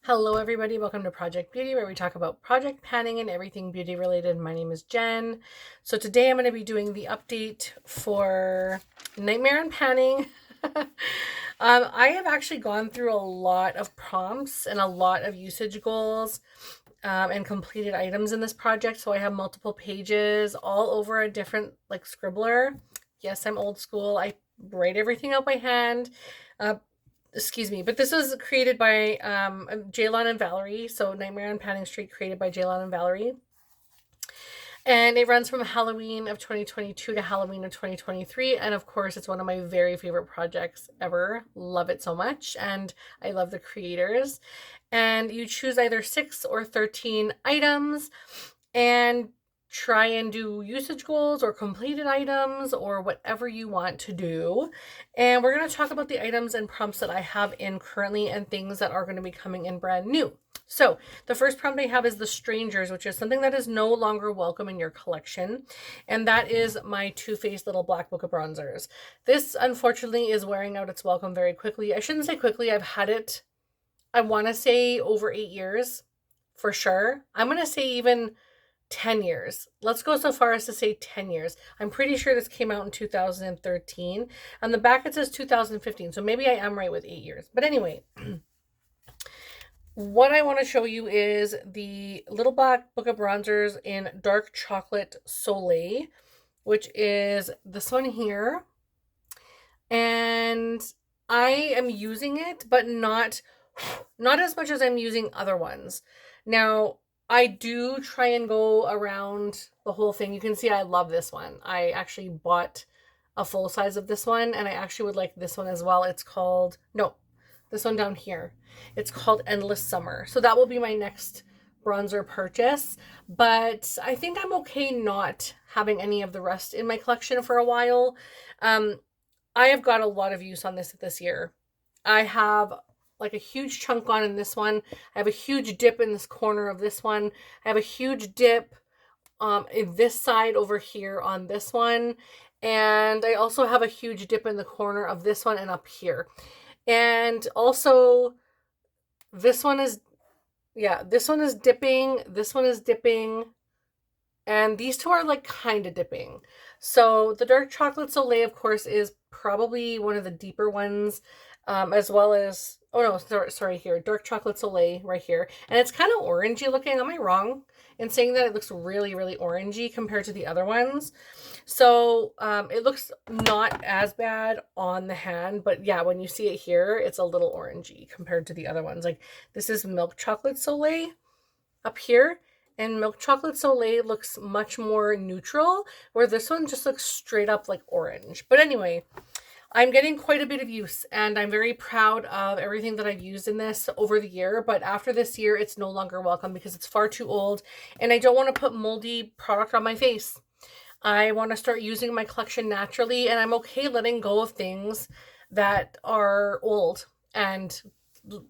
Hello everybody, welcome to Project Beauty, where we talk about project planning and everything beauty related. My name is Jen. So today I'm going to be doing the update for Nightmare on Panning. I have actually gone through a lot of prompts and a lot of usage goals and completed items in this project. So I have multiple pages all over a different scribbler. Yes, I'm old school. I write everything out by hand. Excuse me, but this was created by Jaylon and Valerie. So Nightmare on Panning Street created by Jaylon and Valerie. And it runs from Halloween of 2022 to Halloween of 2023. And of course, it's one of my very favorite projects ever. Love it so much. And I love the creators. And you choose either 6 or 13 items and try and do usage goals or completed items or whatever you want to do. And we're going to talk about the items and prompts that I have in currently and things that are going to be coming in brand new. So the first prompt I have is the strangers, which is something that is no longer welcome in your collection. And that is my Too Faced little black book of bronzers. This unfortunately is wearing out its welcome very quickly. I shouldn't say quickly. I've had it, I want to say over 8 years for sure. I'm going to say even 10 years. Let's go so far as to say 10 years. I'm pretty sure this came out in 2013. On the back it says 2015, so maybe I am right with 8 years. But anyway, what I want to show you is the Little Black Book of Bronzers in Dark Chocolate Soleil, which is this one here. And I am using it, but not as much as I'm using other ones. Now, I do try and go around the whole thing. You can see I love this one. I actually bought a full size of this one, and I actually would like this one as well. It's called, no, this one down here. It's called Endless Summer. So that will be my next bronzer purchase. But I think I'm okay not having any of the rest in my collection for a while. I have got a lot of use on this year. I have like a huge chunk on in this one. I have a huge dip in this corner of this one. I have a huge dip in this side over here on this one. And I also have a huge dip in the corner of this one and up here. And also this one is, this one is dipping. This one is dipping. And these two are like kind of dipping. So the Dark Chocolate Soleil, of course, is probably one of the deeper ones, as well as, oh no, sorry here, Dark Chocolate Soleil right here. And it's kind of orangey looking. Am I wrong in saying that it looks really, really orangey compared to the other ones? So it looks not as bad on the hand, but yeah, when you see it here, it's a little orangey compared to the other ones. Like this is Milk Chocolate Soleil up here. And Milk Chocolate Soleil looks much more neutral, where this one just looks straight up like orange. But anyway, I'm getting quite a bit of use, and I'm very proud of everything that I've used in this over the year. But after this year, it's no longer welcome because it's far too old, and I don't want to put moldy product on my face. I want to start using my collection naturally, and I'm okay letting go of things that are old and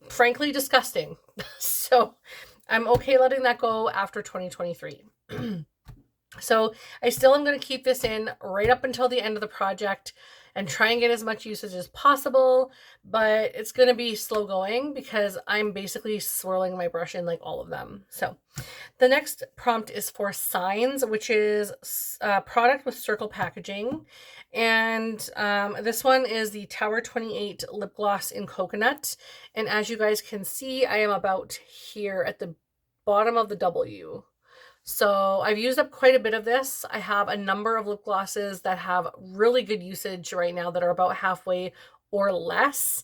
frankly disgusting. So I'm okay letting that go after 2023. So I still am going to keep this in right up until the end of the project and try and get as much usage as possible, but it's going to be slow going because I'm basically swirling my brush in like all of them. So the next prompt is for Signs, which is a product with circle packaging. And this one is the Tower 28 lip gloss in coconut. And as you guys can see, I am about here at the bottom of the W. So I've used up quite a bit of this. I have a number of lip glosses that have really good usage right now that are about halfway or less.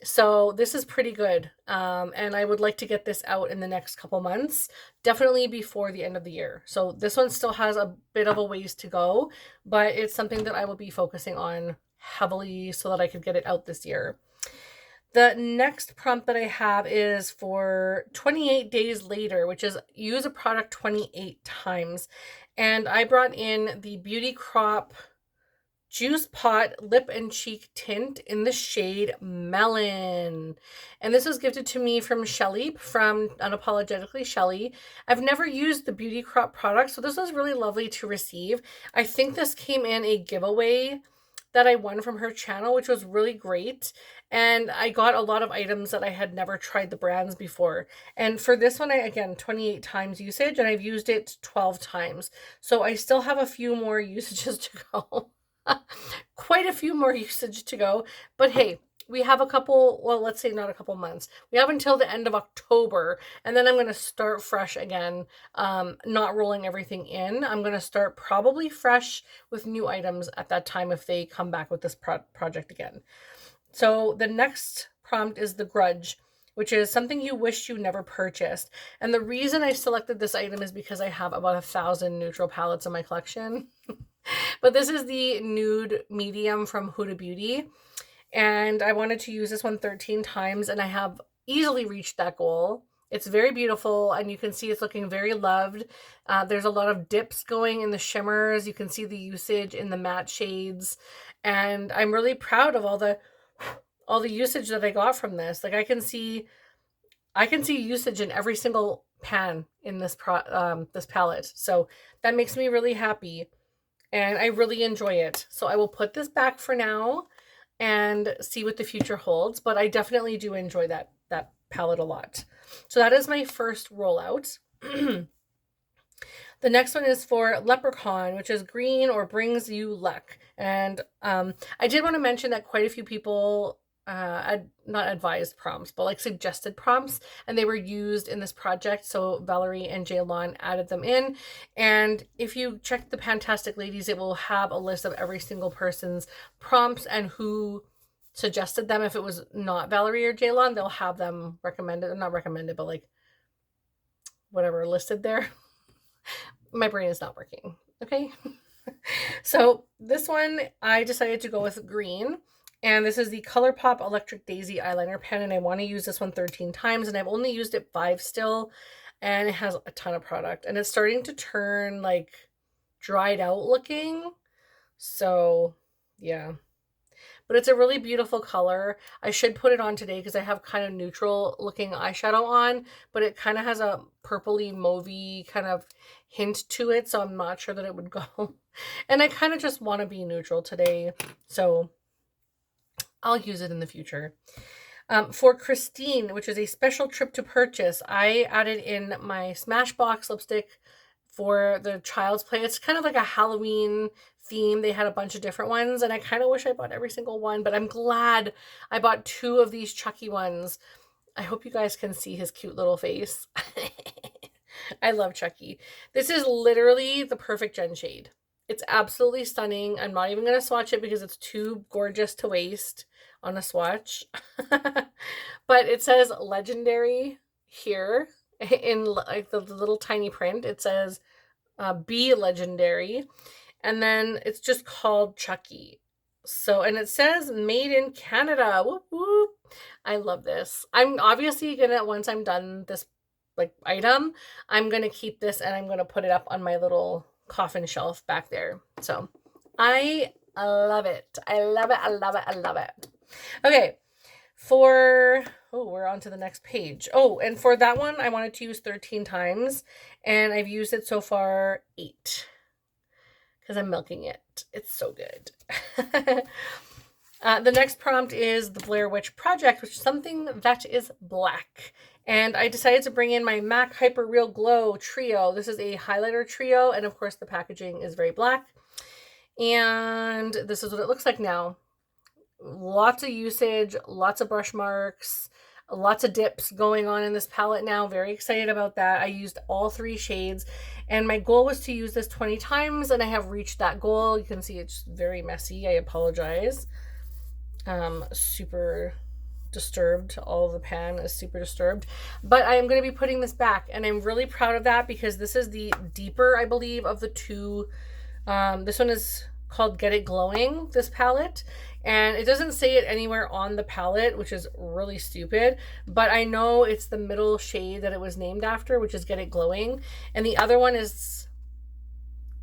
So this is pretty good. And I would like to get this out in the next couple months, definitely before the end of the year. So this one still has a bit of a ways to go, but it's something that I will be focusing on heavily so that I could get it out this year. The next prompt that I have is for 28 days later, which is use a product 28 times. And I brought in the Beauty Crop Juice Pot Lip and Cheek Tint in the shade Melon. And this was gifted to me from Shelly, from Unapologetically Shelly. I've never used the Beauty Crop product, so this was really lovely to receive. I think this came in a giveaway that I won from her channel, which was really great. And I got a lot of items that I had never tried the brands before. And for this one, again, 28 times usage, and I've used it 12 times. So I still have a few more usages to go. Quite a few more usage to go. But hey, we have a couple, well, let's say not a couple months. We have until the end of October, and then I'm going to start fresh again, not rolling everything in. I'm going to start probably fresh with new items at that time if they come back with this project again. So the next prompt is the grudge, which is something you wish you never purchased. And the reason I selected this item is because I have about 1,000 neutral palettes in my collection. But this is the nude medium from Huda Beauty. And I wanted to use this one 13 times, and I have easily reached that goal. It's very beautiful, and you can see it's looking very loved. There's a lot of dips going in the shimmers. You can see the usage in the matte shades, and I'm really proud of all the usage that I got from this. Like I can see usage in every single pan in this this palette. So that makes me really happy, and I really enjoy it. So I will put this back for now and see what the future holds, but I definitely do enjoy that palette a lot. So that is my first rollout. The next one is for Leprechaun, which is green or brings you luck. And I did want to mention that quite a few people not advised prompts, but like suggested prompts, and they were used in this project. So Valerie and Jaylon added them in, and if you check the Fantastic Ladies, it will have a list of every single person's prompts and who suggested them. If it was not Valerie or Jaylon, they'll have them recommended, not recommended, but like whatever listed there. My brain is not working. Okay. So this one, I decided to go with green. And this is the ColourPop Electric Daisy eyeliner pen, and I want to use this one 13 times, and I've only used it 5 still, and it has a ton of product, and it's starting to turn like dried out looking. So yeah, but it's a really beautiful color. I should put it on today because I have kind of neutral looking eyeshadow on, but it kind of has a purpley mauvey kind of hint to it, so I'm not sure that it would go. And I kind of just want to be neutral today, so I'll use it in the future. For Christine, which is a special trip to purchase, I added in my Smashbox lipstick for the Child's Play. It's kind of like a Halloween theme. They had a bunch of different ones, and I kind of wish I bought every single one, but I'm glad I bought 2 of these Chucky ones. I hope you guys can see his cute little face. I love Chucky. This is literally the perfect Jen shade. It's absolutely stunning. I'm not even going to swatch it because it's too gorgeous to waste on a swatch. But it says legendary here in like the little tiny print. It says be legendary. And then it's just called Chucky. So, and it says made in Canada. Whoop, whoop. I love this. I'm obviously going to, once I'm done this like item, I'm going to keep this and I'm going to put it up on my little coffin shelf back there. So I love it. I love it. I love it. I love it. Okay. We're on to the next page. Oh, and for that one, I wanted to use 13 times, and I've used it so far 8 because I'm milking it. It's so good. The next prompt is the Blair Witch Project, which is something that is black. And I decided to bring in my MAC Hyper Real Glow Trio. This is a highlighter trio, and of course the packaging is very black. And this is what it looks like now. Lots of usage, lots of brush marks, lots of dips going on in this palette now. Very excited about that. I used all 3 shades, and my goal was to use this 20 times, and I have reached that goal. You can see it's very messy. I apologize. Super disturbed. All of the pan is super disturbed, but I am going to be putting this back, and I'm really proud of that because this is the deeper, I believe, of the 2. This one is called Get It Glowing, this palette, and it doesn't say it anywhere on the palette, which is really stupid, but I know it's the middle shade that it was named after, which is Get It Glowing, and the other one is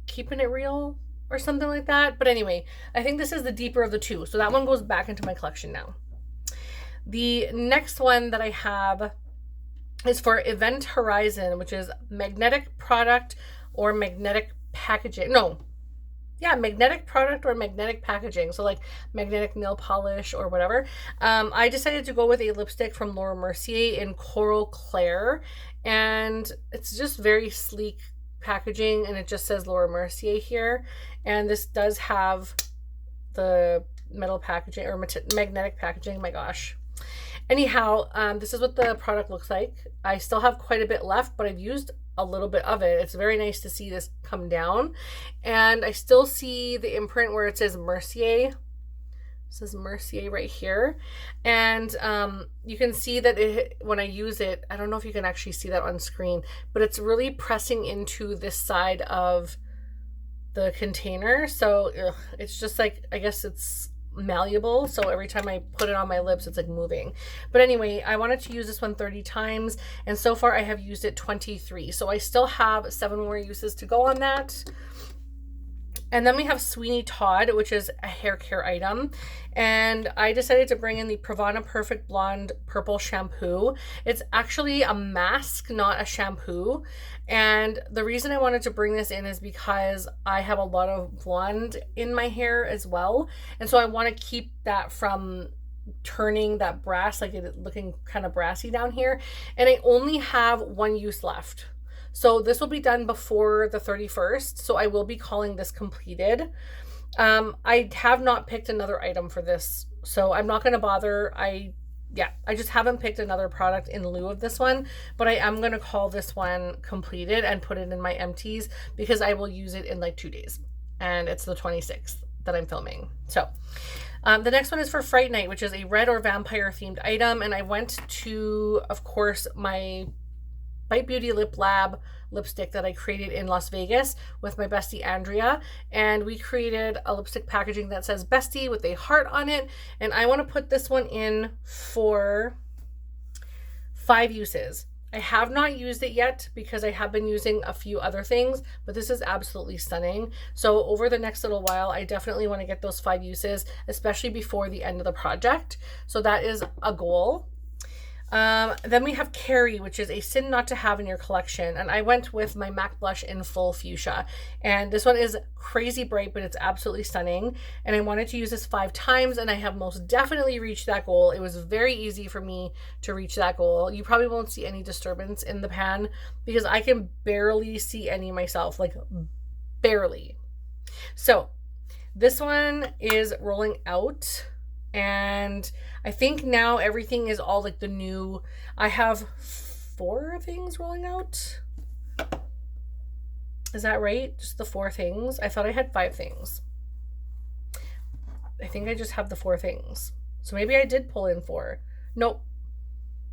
Keeping It Real or something like that. But anyway, I think this is the deeper of the 2, so that one goes back into my collection now. The next one that I have is for Event Horizon, which is magnetic product or magnetic packaging. No, yeah, magnetic product or magnetic packaging. So like magnetic nail polish or whatever. I decided to go with a lipstick from Laura Mercier in Coral Claire. And it's just very sleek packaging, and it just says Laura Mercier here. And this does have the metal packaging or magnetic packaging. My gosh. Anyhow, this is what the product looks like. I still have quite a bit left, but I've used a little bit of it. It's very nice to see this come down. And I still see the imprint where it says Mercier. It says Mercier right here. And you can see that when I use it, I don't know if you can actually see that on screen, but it's really pressing into this side of the container. So it's just like, I guess it's malleable, so every time I put it on my lips it's like moving. But anyway, I wanted to use this one 30 times, and so far I have used it 23, so I still have 7 more uses to go on that. And then we have Sweeney Todd, which is a hair care item. And I decided to bring in the Pravana Perfect Blonde Purple Shampoo. It's actually a mask, not a shampoo. And the reason I wanted to bring this in is because I have a lot of blonde in my hair as well. And so I want to keep that from turning that brass, like it looking kind of brassy down here. And I only have 1 use left. So this will be done before the 31st. So I will be calling this completed. I have not picked another item for this, so I'm not going to bother. I just haven't picked another product in lieu of this one, but I am going to call this one completed and put it in my empties because I will use it in like 2 days. And it's the 26th that I'm filming. So the next one is for Fright Night, which is a red or vampire themed item. And I went to, of course, my Bite Beauty Lip Lab lipstick that I created in Las Vegas with my bestie Andrea, and we created a lipstick packaging that says bestie with a heart on it. And I want to put this one in for 5 uses. I have not used it yet because I have been using a few other things, but this is absolutely stunning. So over the next little while, I definitely want to get those 5 uses, especially before the end of the project. So that is a goal. Then we have Carrie, which is a sin not to have in your collection. And I went with my MAC blush in full fuchsia. And this one is crazy bright, but it's absolutely stunning. And I wanted to use this 5 times, and I have most definitely reached that goal. It was very easy for me to reach that goal. You probably won't see any disturbance in the pan because I can barely see any myself, like barely. So this one is rolling out. And I think now everything is all like the new, I have 4 things rolling out. Is that right? Just the 4 things? I thought I had 5 things. I think I just have the 4 things. So maybe I did pull in 4. Nope.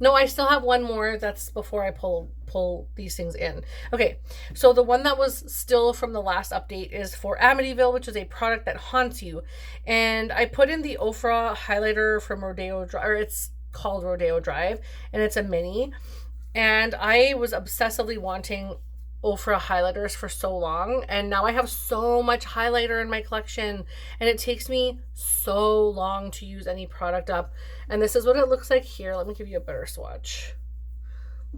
No, I still have 1 more. That's before I pull these things in. Okay, so the one that was still from the last update is for Amityville, which is a product that haunts you. And I put in the Ofra highlighter from Rodeo Drive, or it's called Rodeo Drive, and it's a mini. And I was obsessively wanting Ofra highlighters for so long, and now I have so much highlighter in my collection, and it takes me so long to use any product up. And this is what it looks like here. Let me give you a better swatch.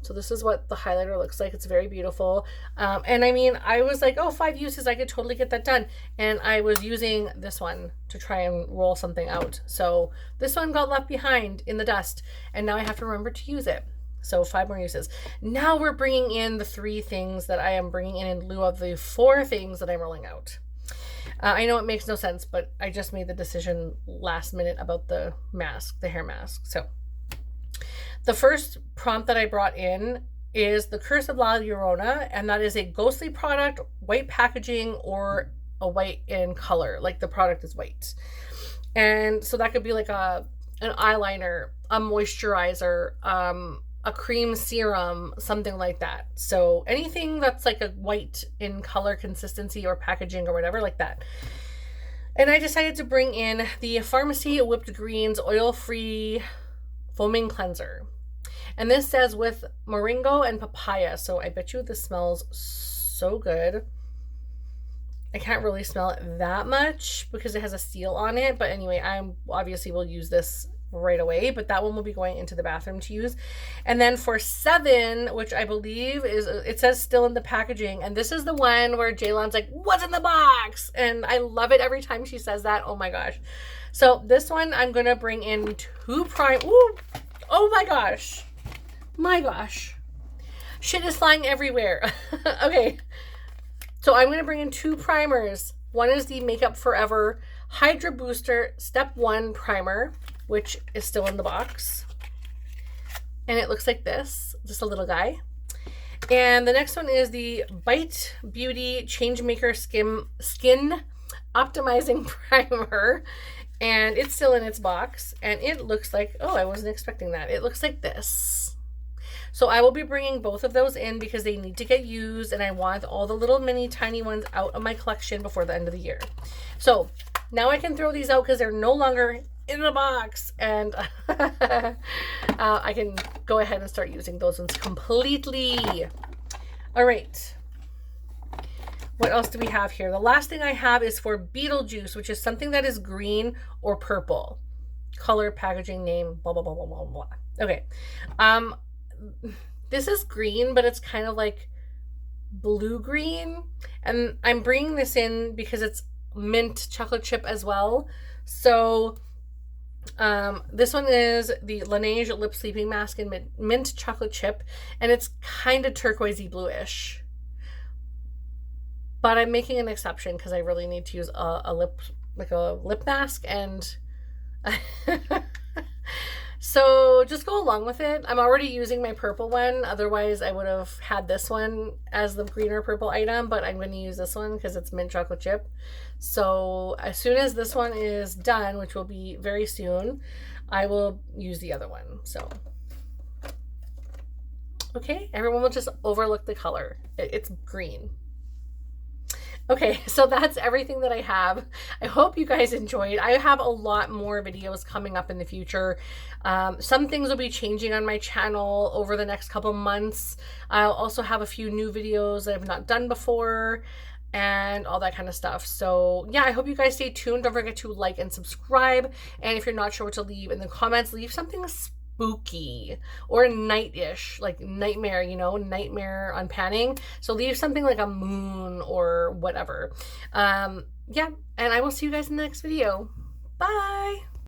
So this is what the highlighter looks like. It's very beautiful. And I mean, I was like, oh, 5 uses, I could totally get that done. And I was using this one to try and roll something out. So this one got left behind in the dust, and now I have to remember to use it. So 5 more uses. Now we're bringing in the 3 things that I am bringing in lieu of the 4 things that I'm rolling out. I know it makes no sense, but I just made the decision last minute about the mask, the hair mask. So the first prompt that I brought in is the Curse of La Llorona, and that is a ghostly product, white packaging, or a white in color, like the product is white. And so that could be like an eyeliner, a moisturizer, a cream serum, something like that. So anything that's like a white in color consistency or packaging or whatever like that. And I decided to bring in the Pharmacy Whipped Greens Oil-Free Foaming Cleanser. And this says with moringa and papaya. So I bet you this smells so good. I can't really smell it that much because it has a seal on it. But anyway, I obviously will use this right away, but that one will be going into the bathroom to use. And then for 7, which I believe is, it says still in the packaging, and this is the one where Jaylon's like, what's in the box? And I love it every time she says that. Oh my gosh. So this one, I'm gonna bring in 2 prime. Ooh, oh my gosh. My gosh. Shit is flying everywhere. Okay. So I'm gonna bring in 2 primers. One is the Makeup Forever Hydra Booster Step 1 Primer, which is still in the box. And it looks like this, just a little guy. And the next one is the Bite Beauty Changemaker Skin Optimizing Primer. And it's still in its box. And it looks like, oh, I wasn't expecting that. It looks like this. So I will be bringing both of those in because they need to get used. And I want all the little mini tiny ones out of my collection before the end of the year. So now I can throw these out because they're no longer in the box, and I can go ahead and start using those ones completely. All right. What else do we have here? The last thing I have is for Beetlejuice, which is something that is green or purple. Color, packaging, name, blah, blah, blah, blah, blah, blah. Okay. This is green, but it's kind of like blue-green. And I'm bringing this in because it's mint chocolate chip as well. So this one is the Laneige Lip Sleeping Mask in mint chocolate chip, and it's kind of turquoisey bluish. But I'm making an exception because I really need to use a lip mask, and so just go along with it. I'm already using my purple one. Otherwise, I would have had this one as the green or purple item, but I'm going to use this one because it's mint chocolate chip. So as soon as this one is done, which will be very soon, I will use the other one. So, okay, everyone will just overlook the color. It's green. Okay, so that's everything that I have. I hope you guys enjoyed. I have a lot more videos coming up in the future. Some things will be changing on my channel over the next couple months. I'll also have a few new videos that I've not done before and all that kind of stuff. So yeah, I hope you guys stay tuned. Don't forget to like and subscribe. And if you're not sure what to leave in the comments, leave something spooky or night-ish, like nightmare, you know, nightmare on panning. So leave something like a moon or whatever. Yeah, and I will see you guys in the next video. Bye.